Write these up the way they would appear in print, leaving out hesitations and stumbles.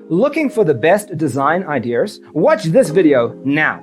Looking for the best design ideas? Watch this video now.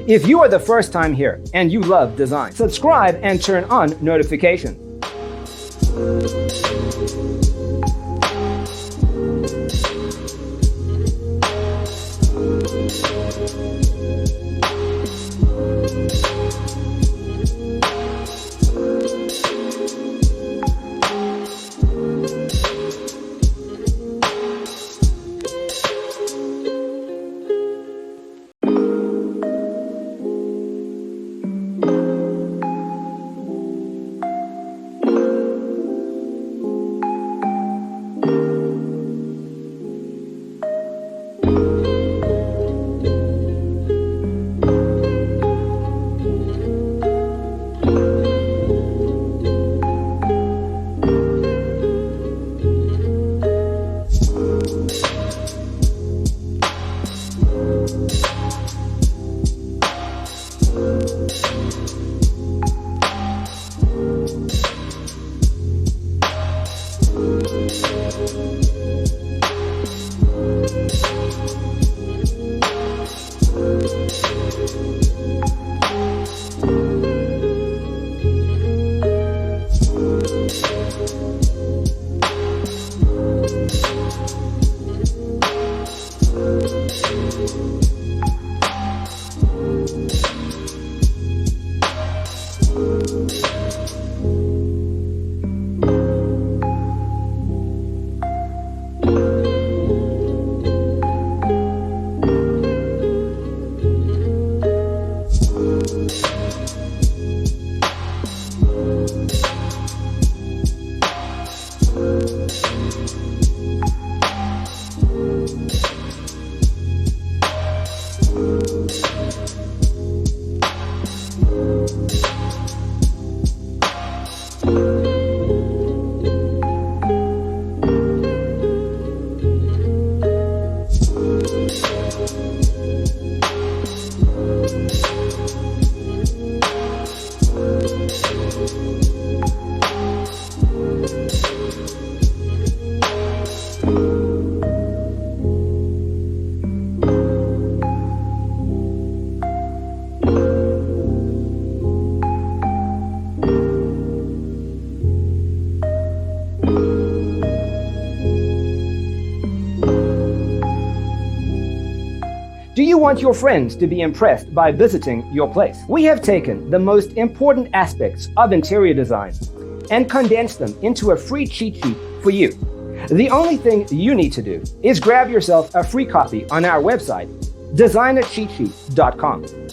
If you are the first time here and you love design, subscribe and turn on notifications. Do you want your friends to be impressed by visiting your place? We have taken the most important aspects of interior design and condensed them into a free cheat sheet for you. The only thing you need to do is grab yourself a free copy on our website, designercheatsheet.com.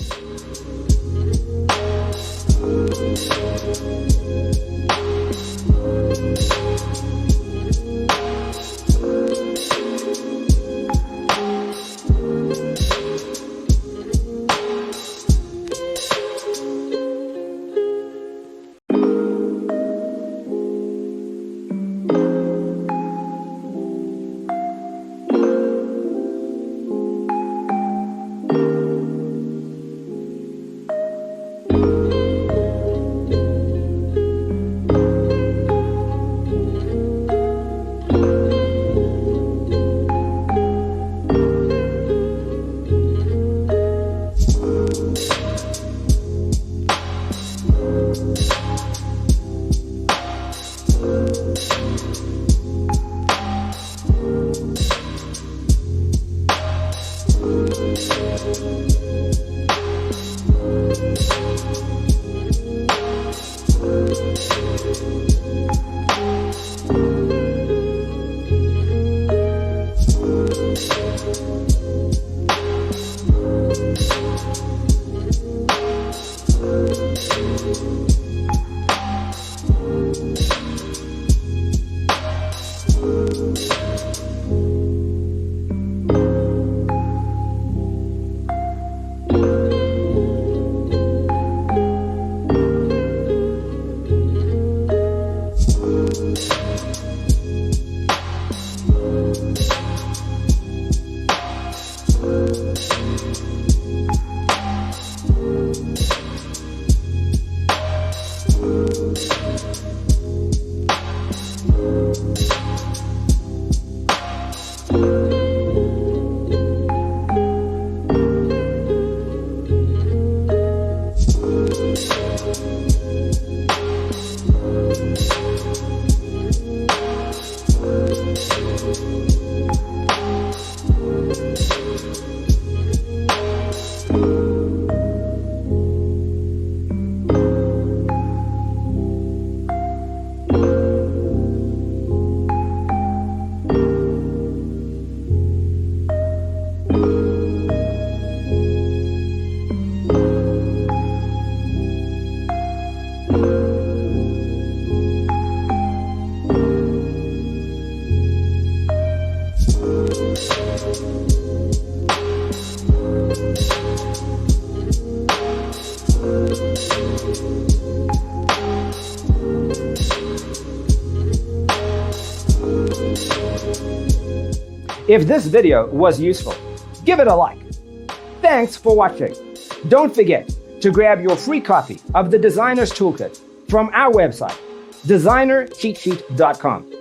If this video was useful, give it a like. Thanks for watching. Don't forget to grab your free copy of the Designer's Toolkit from our website, designercheatsheet.com.